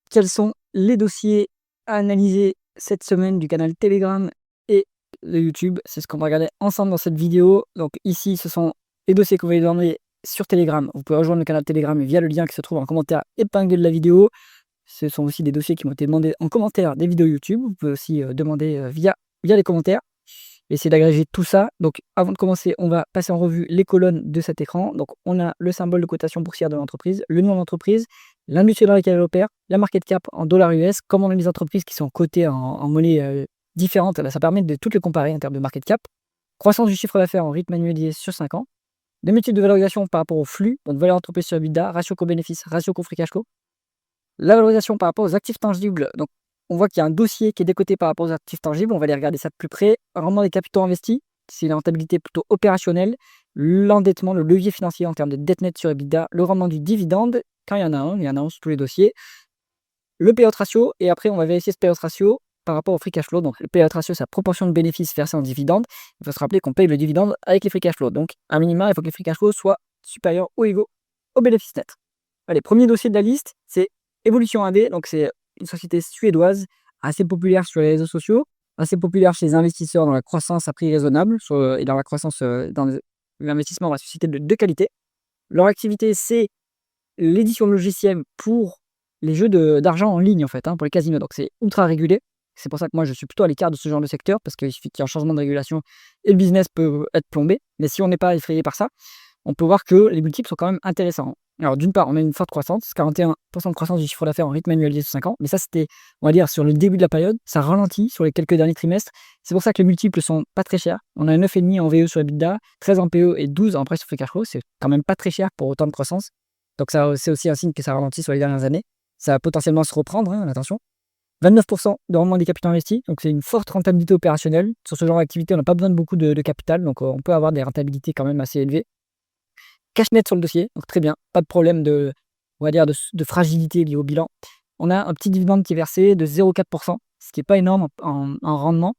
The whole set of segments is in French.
quels sont les dossiers à analyser cette semaine du canal Telegram et de YouTube. C'est ce qu'on va regarder ensemble dans cette vidéo. Donc ici, ce sont les dossiers qu'on va demander sur Telegram. Vous pouvez rejoindre le canal Telegram via le lien qui se trouve en commentaire épinglé de la vidéo. Ce sont aussi des dossiers qui m'ont été demandés en commentaire des vidéos YouTube. Vous pouvez aussi demander via les commentaires. Essayer d'agréger tout ça. Donc avant de commencer, on va passer en revue les colonnes de cet écran. Donc on a le symbole de cotation boursière de l'entreprise, le nom de l'entreprise, l'industrie dans laquelle elle opère, la market cap en dollars US. Comme on a des entreprises qui sont cotées en monnaie différentes, là, ça permet de toutes les comparer en termes de market cap. Croissance du chiffre d'affaires en rythme annualisé sur 5 ans. Des multiples de valorisation par rapport au flux, donc valeur entreprise sur EBITDA, ratio co-bénéfice, ratio co-free cash flow. La valorisation par rapport aux actifs tangibles, donc on voit qu'il y a un dossier qui est décoté par rapport aux actifs tangibles, on va aller regarder ça de plus près. Rendement des capitaux investis, c'est la rentabilité plutôt opérationnelle, l'endettement, le levier financier en termes de dette nette sur EBITDA, le rendement du dividende, quand il y en a un sur tous les dossiers, le payout ratio, et après on va vérifier ce payout ratio par rapport au free cash flow. Donc le payout ratio, c'est la proportion de bénéfices versés en dividende. Il faut se rappeler qu'on paye le dividende avec les free cash flow. Donc à minima, il faut que les free cash flow soient supérieurs ou égaux au bénéfice net. Allez, premier dossier de la liste, c'est Evolution AB, donc c'est une société suédoise assez populaire sur les réseaux sociaux, assez populaire chez les investisseurs dans la croissance à prix raisonnable et dans la croissance dans l'investissement dans la société de qualité. Leur activité, c'est l'édition de logiciels pour les jeux d'argent en ligne, en fait, pour les casinos. Donc c'est ultra régulé. C'est pour ça que moi, je suis plutôt à l'écart de ce genre de secteur, parce qu'il suffit qu'il y ait un changement de régulation et le business peut être plombé. Mais si on n'est pas effrayé par ça, on peut voir que les multiples sont quand même intéressants. Alors d'une part, on a une forte croissance, 41% de croissance du chiffre d'affaires en rythme annualisé sur 5 ans, mais ça c'était, on va dire, sur le début de la période, ça ralentit sur les quelques derniers trimestres. C'est pour ça que les multiples sont pas très chers. On a 9,5 en VE sur EBITDA, 13 en PE et 12 en price sur free cash flow, c'est quand même pas très cher pour autant de croissance. Donc ça, c'est aussi un signe que ça ralentit sur les dernières années. Ça va potentiellement se reprendre, attention. 29% de rendement des capitaux investis, donc c'est une forte rentabilité opérationnelle. Sur ce genre d'activité, on n'a pas besoin de beaucoup de capital, donc on peut avoir des rentabilités quand même assez élevées. Cash net sur le dossier, donc très bien, pas de problème on va dire de fragilité liée au bilan. On a un petit dividende qui est versé de 0,4%, ce qui n'est pas énorme en rendement.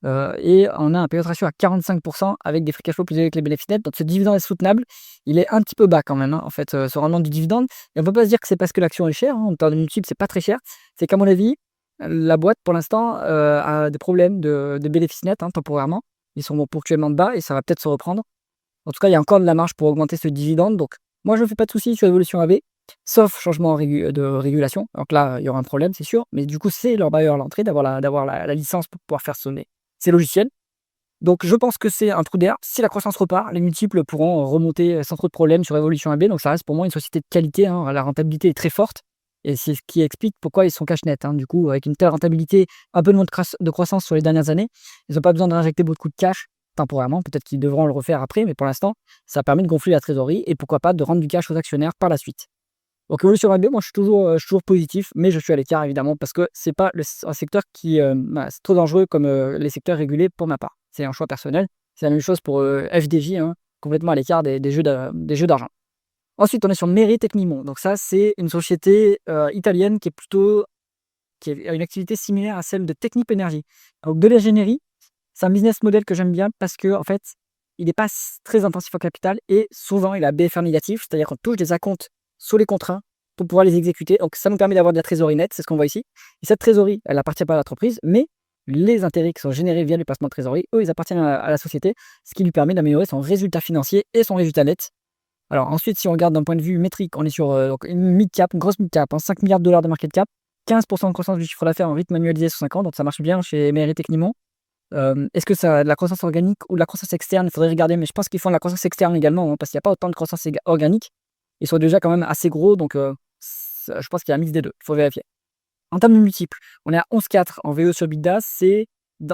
Et on a un payout ratio à 45% avec des free cash flow plus élevés que les bénéfices nets. Donc ce dividende est soutenable. Il est un petit peu bas quand même, en fait, ce rendement du dividende. Et on ne peut pas se dire que c'est parce que l'action est chère. En termes de multiple, c'est pas très cher. C'est qu'à mon avis, la boîte, pour l'instant, a des problèmes de bénéfices nets, temporairement. Ils sont ponctuellement bas et ça va peut-être se reprendre. En tout cas, il y a encore de la marge pour augmenter ce dividende. Donc, moi, je ne fais pas de soucis sur Evolution AB, sauf changement de régulation. Donc là, il y aura un problème, c'est sûr. Mais du coup, c'est leur bailleur à l'entrée d'avoir la licence pour pouvoir faire sonner ces logiciels. Donc, je pense que c'est un trou d'air. Si la croissance repart, les multiples pourront remonter sans trop de problèmes sur Evolution AB. Donc, ça reste pour moi une société de qualité. La rentabilité est très forte. Et c'est ce qui explique pourquoi ils sont cash net. Du coup, avec une telle rentabilité, un peu de croissance sur les dernières années, ils n'ont pas besoin d'injecter beaucoup de cash temporairement. Peut-être qu'ils devront le refaire après, mais pour l'instant, ça permet de gonfler la trésorerie et pourquoi pas de rendre du cash aux actionnaires par la suite. Donc Evolution AB, moi je suis toujours positif, mais je suis à l'écart évidemment parce que c'est pas un secteur qui c'est trop dangereux comme les secteurs régulés pour ma part. C'est un choix personnel. C'est la même chose pour FDJ, complètement à l'écart des jeux d'argent. Ensuite, on est sur Merit Tecnimont. Donc ça, c'est une société italienne qui a une activité similaire à celle de Technip Energy. Donc de l'ingénierie, c'est un business model que j'aime bien parce que en fait, il n'est pas très intensif en capital et souvent il a BFR négatif, c'est-à-dire qu'on touche des acomptes sur les contrats pour pouvoir les exécuter. Donc ça nous permet d'avoir de la trésorerie nette, c'est ce qu'on voit ici. Et cette trésorerie, elle appartient pas à l'entreprise, mais les intérêts qui sont générés via le placement de trésorerie, eux, ils appartiennent à la société, ce qui lui permet d'améliorer son résultat financier et son résultat net. Alors ensuite, si on regarde d'un point de vue métrique, on est sur donc une mid-cap, une grosse mid-cap, 5 milliards de dollars de market cap, 15% de croissance du chiffre d'affaires en rythme annualisé sur 5 ans, donc ça marche bien chez Merit Tecnimont. Est-ce que ça a de la croissance organique ou de la croissance externe? Il faudrait regarder, mais je pense qu'ils font de la croissance externe également, parce qu'il n'y a pas autant de croissance organique. Ils sont déjà quand même assez gros, donc je pense qu'il y a un mix des deux. Il faut vérifier. En termes de multiples, on est à 11,4 en VE sur EBITDA. C'est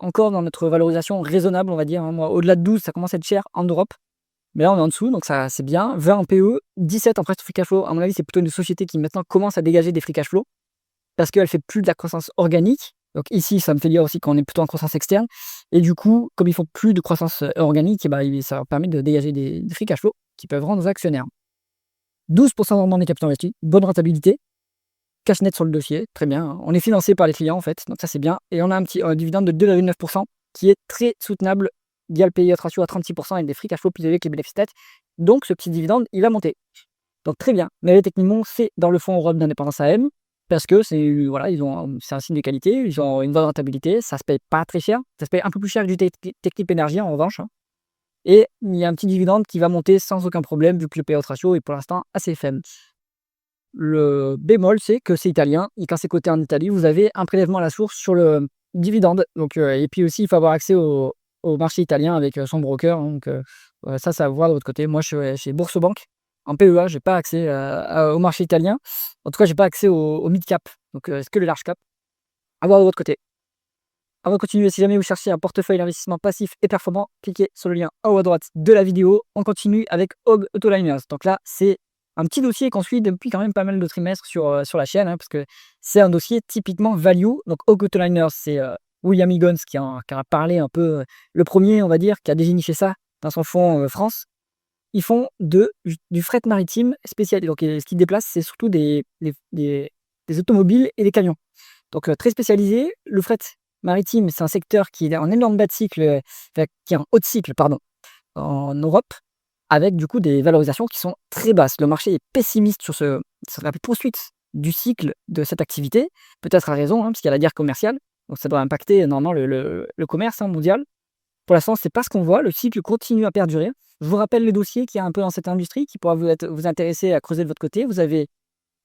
encore dans notre valorisation raisonnable, on va dire. Moi, au-delà de 12, ça commence à être cher en Europe. Mais là, on est en dessous, donc ça, c'est bien. 20 en PE, 17 en price to free cash flow. À mon avis, c'est plutôt une société qui maintenant commence à dégager des free cash flow parce qu'elle fait plus de la croissance organique. Donc ici, ça me fait dire aussi qu'on est plutôt en croissance externe. Et du coup, comme ils font plus de croissance organique, ça leur permet de dégager des free cash flow qui peuvent rendre aux actionnaires. 12% de rendement des capitaux investis, bonne rentabilité, cash net sur le dossier, très bien. On est financé par les clients en fait, donc ça c'est bien. Et on a un petit dividende de 2,9% qui est très soutenable via le payout ratio à 36% avec des free cash flow plus élevés que les bénéfices nets. Donc ce petit dividende, il va monter. Donc très bien. Mais Technimont, c'est dans le fonds Europe d'indépendance AM. parce que voilà, c'est un signe de qualité, ils ont une bonne rentabilité, ça se paye pas très cher, ça se paye un peu plus cher que du Technip Energies en revanche, hein, et il y a un petit dividende qui va monter sans aucun problème vu que le payout ratio est pour l'instant assez faible. Le bémol, c'est que c'est italien et quand c'est coté en Italie, vous avez un prélèvement à la source sur le dividende. Donc, et puis aussi, il faut avoir accès au marché italien avec son broker, hein. Donc, ça à voir de votre côté. Moi, je suis chez Boursobank en PEA, j'ai pas accès au marché italien. En tout cas, j'ai pas accès au mid cap. Donc, c'est que le large cap. À voir de votre côté. Avant de continuer, si jamais vous cherchez un portefeuille d'investissement passif et performant, cliquez sur le lien en haut à droite de la vidéo. On continue avec Hog Autoliners. Donc là, c'est un petit dossier qu'on suit depuis quand même pas mal de trimestres sur la chaîne, hein, parce que c'est un dossier typiquement value. Donc Hog Autoliners, c'est William Higgins qui en a parlé un peu, le premier, on va dire, qui a déniché ça dans son fonds France. Ils font du fret maritime spécial. Donc ce qu'ils déplacent, c'est surtout des automobiles et des camions. Donc très spécialisé. Le fret maritime, c'est un secteur qui est en énorme bas de cycle, qui est en haut de cycle, pardon, en Europe, avec du coup des valorisations qui sont très basses. Le marché est pessimiste sur la poursuite du cycle de cette activité, peut-être à raison, hein, parce qu'il y a la guerre commerciale, donc ça doit impacter normalement le commerce, hein, mondial. Pour l'instant, c'est pas ce qu'on voit, le cycle continue à perdurer. Je vous rappelle le dossier qu'il y a un peu dans cette industrie qui pourra vous intéresser à creuser de votre côté. Vous avez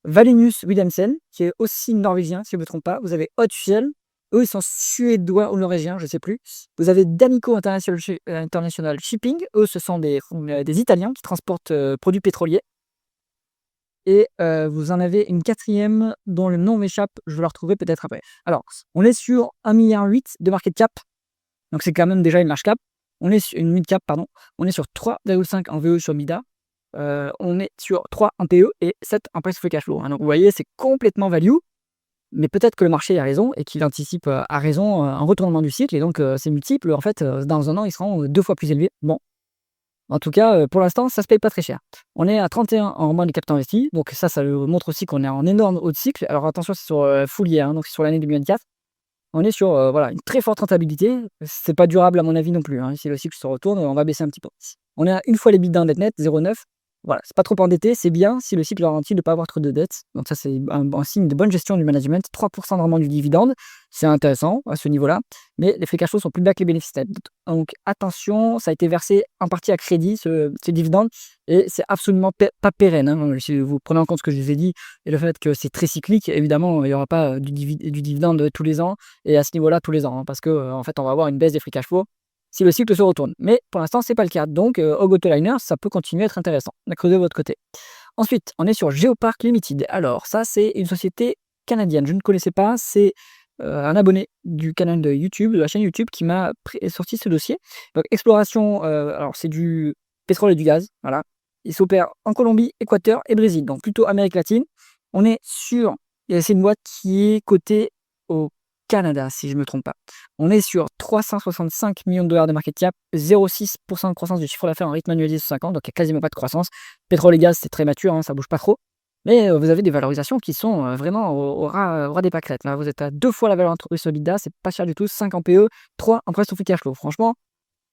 Wallenius Wilhelmsen, qui est aussi norvégien, si je ne me trompe pas. Vous avez Odfjell, eux, ils sont suédois ou norvégiens, je ne sais plus. Vous avez D'Amico International Shipping, eux, ce sont des Italiens qui transportent produits pétroliers. Et vous en avez une quatrième dont le nom m'échappe, je vais la retrouver peut-être après. Alors, on est sur 1,8 milliard de market cap, donc c'est quand même déjà une large cap. On est sur une mid cap, pardon. On est sur 3,5 en VE sur Mida. On est sur 3 en PE et 7 en price free cash flow, hein. Donc vous voyez, c'est complètement value, mais peut-être que le marché a raison et qu'il anticipe à raison un retournement du cycle et donc ces multiples, en fait, dans un an, ils seront 2 fois plus élevés. Bon, en tout cas, pour l'instant, ça se paye pas très cher. On est à 31 en rendement du capital investi, donc ça montre aussi qu'on est en énorme haut de cycle. Alors attention, c'est sur full year, hein, donc c'est sur l'année 2024. On est sur voilà, une très forte rentabilité. C'est pas durable à mon avis non plus, hein. Si le cycle se retourne, on va baisser un petit peu. On est à une fois les l'EBITDA net 0,9. Voilà, c'est pas trop endetté, c'est bien si le cycle garantit de ne pas avoir trop de dettes. Donc ça, c'est un signe de bonne gestion du management. 3% de rendement du dividende, c'est intéressant à ce niveau-là. Mais les free cash flow sont plus bas que les bénéfices nets. Donc attention, ça a été versé en partie à crédit, ces dividendes, et c'est absolument pas pérenne, hein. Si vous prenez en compte ce que je vous ai dit et le fait que c'est très cyclique, évidemment, il n'y aura pas du dividende tous les ans et à ce niveau-là tous les ans, hein, parce que en fait, on va avoir une baisse des free cash flow si le cycle se retourne. Mais pour l'instant, ce n'est pas le cas. Donc, Hog Autoliners, ça peut continuer à être intéressant. On a creusé de votre côté. Ensuite, on est sur Geopark Limited. Alors, ça, c'est une société canadienne. Je ne connaissais pas. C'est un abonné du canal de YouTube, de la chaîne YouTube, qui m'a sorti ce dossier. Donc, exploration, alors c'est du pétrole et du gaz. Voilà. Il s'opère en Colombie, Équateur et Brésil. Donc, plutôt Amérique latine. On est sur. C'est une boîte qui est cotée au Canada, si je ne me trompe pas. On est sur 365 millions de dollars de market cap, 0,6% de croissance du chiffre d'affaires en rythme annualisé sur 5 ans, donc il n'y a quasiment pas de croissance. Pétrole et gaz, c'est très mature, hein, ça ne bouge pas trop. Mais vous avez des valorisations qui sont vraiment au ras des pâquerettes. Là, vous êtes à 2 fois la valeur d'entreprise sur EBITDA, c'est pas cher du tout, 5 en PE, 3 en price to free cash flow. Franchement,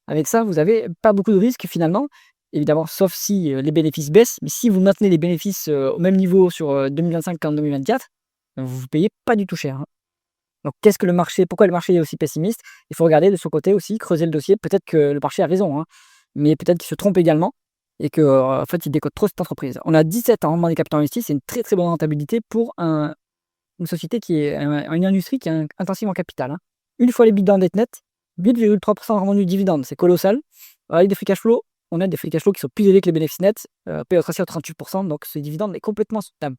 avec ça, vous n'avez pas beaucoup de risques finalement. Évidemment, sauf si les bénéfices baissent, mais si vous maintenez les bénéfices au même niveau sur 2025 qu'en 2024, vous ne payez pas du tout cher, hein. Donc, pourquoi le marché est aussi pessimiste? Il faut regarder de son côté aussi, creuser le dossier. Peut-être que le marché a raison, hein, mais peut-être qu'il se trompe également et que en fait, il décode trop cette entreprise. On a 17 en rendement des capitaux investis, c'est une très très bonne rentabilité pour une société qui est une industrie qui est intensive en capital, hein. Une fois les bilan net, 8,3% de rendement du dividende, c'est colossal. Avec des free cash flow, on a des free cash flow qui sont plus élevés que les bénéfices nets, payout ratio à 38%, donc ce dividende est complètement soutenable.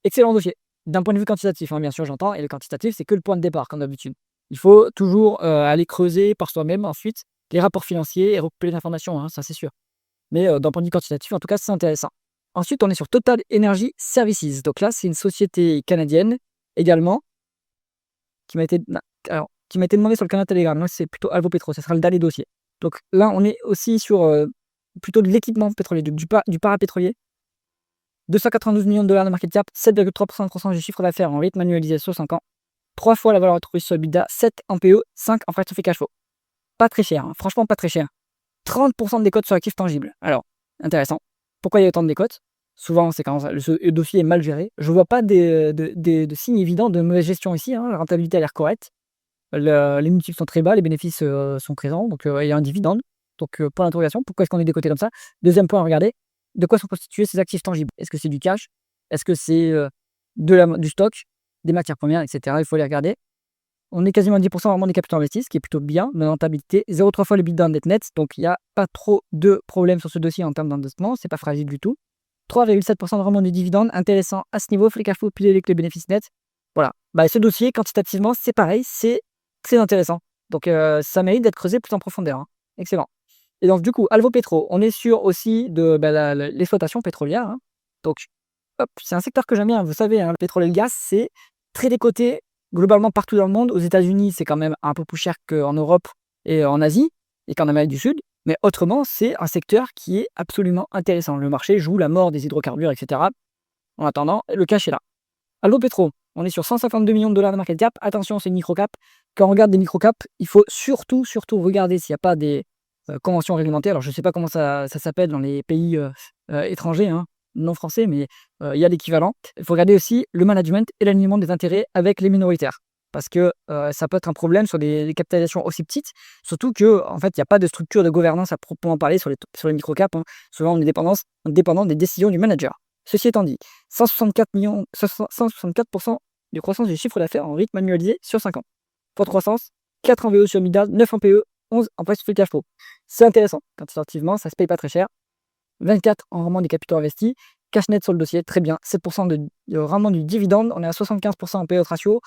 Excellent dossier. D'un point de vue quantitatif, hein, bien sûr, j'entends, et le quantitatif, c'est que le point de départ, comme d'habitude. Il faut toujours aller creuser par soi-même ensuite les rapports financiers et recopier les informations, hein, ça c'est sûr. Mais d'un point de vue quantitatif, en tout cas, c'est intéressant. Ensuite, on est sur Total Energy Services. Donc là, c'est une société canadienne également qui m'a été demandée sur le canal Telegram. Moi, c'est plutôt Alvo Petro, ça sera le dernier dossier. Donc là, on est aussi sur plutôt de l'équipement pétrolier, du parapétrolier. 292 millions de dollars de market cap, 7,3% de croissance du chiffre d'affaires en rythme annualisé sur 5 ans, 3 fois la valeur entreprise sur EBITDA, 7 en PE, 5 en free cash flow. Pas très cher, hein, franchement pas très cher. 30% de décote sur actifs tangibles. Alors, intéressant. Pourquoi il y a autant de décotes? Souvent, c'est quand le dossier est mal géré. Je vois pas de signes évidents de mauvaise gestion ici, hein. La rentabilité a l'air correcte. Les multiples sont très bas, les bénéfices, sont présents, donc il y a un dividende. Donc point d'interrogation, pourquoi est-ce qu'on est décoté comme ça? Deuxième point à regarder, de quoi sont constitués ces actifs tangibles? Est-ce que c'est du cash? Est-ce que c'est, du stock, des matières premières et cetera? Il faut les regarder. On est quasiment à 10 vraiment des capitaux investis, ce qui est plutôt bien. La rentabilité, 0,3 fois le bilan net, donc il y a pas trop de problèmes sur ce dossier en termes d'endettement, c'est pas fragile du tout. 3,7 de rendement du dividende, intéressant à ce niveau, free cash flow pilé avec les bénéfices nets. Voilà. Bah, ce dossier, quantitativement, c'est pareil, c'est très intéressant. Donc ça mérite d'être creusé plus en profondeur, hein. Excellent. Et donc du coup, Alvo Petro, on est sur aussi de l'exploitation pétrolière, hein. Donc, hop, c'est un secteur que j'aime bien. Vous savez, hein, le pétrole et le gaz, c'est très décoté globalement partout dans le monde. Aux États-Unis, c'est quand même un peu plus cher qu'en Europe et en Asie et qu'en Amérique du Sud. Mais autrement, c'est un secteur qui est absolument intéressant. Le marché joue la mort des hydrocarbures, etc. En attendant, le cash est là. Alvo Petro, on est sur 152 millions de dollars de market cap. Attention, c'est une microcap. Quand on regarde des microcaps, il faut surtout regarder s'il n'y a pas des conventions réglementées. Alors, je ne sais pas comment ça s'appelle dans les pays étrangers, hein, non français, mais il y a l'équivalent. Il faut regarder aussi le management et l'alignement des intérêts avec les minoritaires. Parce que ça peut être un problème sur des capitalisations aussi petites, surtout que en fait, il n'y a pas de structure de gouvernance à proprement parler sur les microcaps, hein. Souvent, on est dépendant des décisions du manager. Ceci étant dit, 164% de croissance du chiffre d'affaires en rythme annualisé sur 5 ans. Pour de croissance, 4 en VE sur Midal, 9 en PE, 11 en price free cash flow. C'est intéressant. Quantitativement, ça se paye pas très cher. 24 en rendement des capitaux investis. Cash net sur le dossier, très bien. 7% de rendement du dividende. On est à 75% en payout ratio.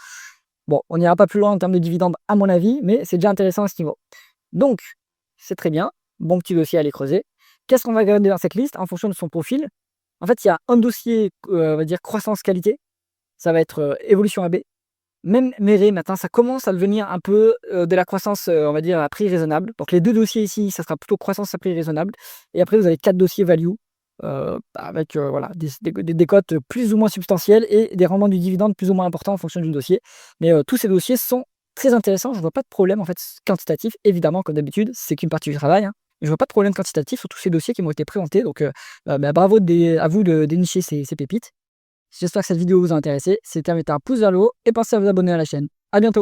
Bon, on n'ira pas plus loin en termes de dividende à mon avis, mais c'est déjà intéressant à ce niveau. Donc, c'est très bien. Bon petit dossier à aller creuser. Qu'est-ce qu'on va regarder dans cette liste en fonction de son profil? En fait, il y a un dossier, on va dire croissance-qualité. Ça va être évolution AB. Même Méré, maintenant, ça commence à devenir un peu de la croissance, on va dire, à prix raisonnable. Donc les deux dossiers ici, ça sera plutôt croissance à prix raisonnable. Et après, vous avez 4 dossiers value, avec voilà, des cotes plus ou moins substantielles et des rendements du dividende plus ou moins importants en fonction du dossier. Mais tous ces dossiers sont très intéressants. Je ne vois pas de problème en fait quantitatif. Évidemment, comme d'habitude, c'est qu'une partie du travail, hein. Je ne vois pas de problème quantitatif sur tous ces dossiers qui m'ont été présentés. Donc bravo à vous de dénicher ces pépites. J'espère que cette vidéo vous a intéressé. C'était à mettre un pouce vers le haut et pensez à vous abonner à la chaîne. À bientôt.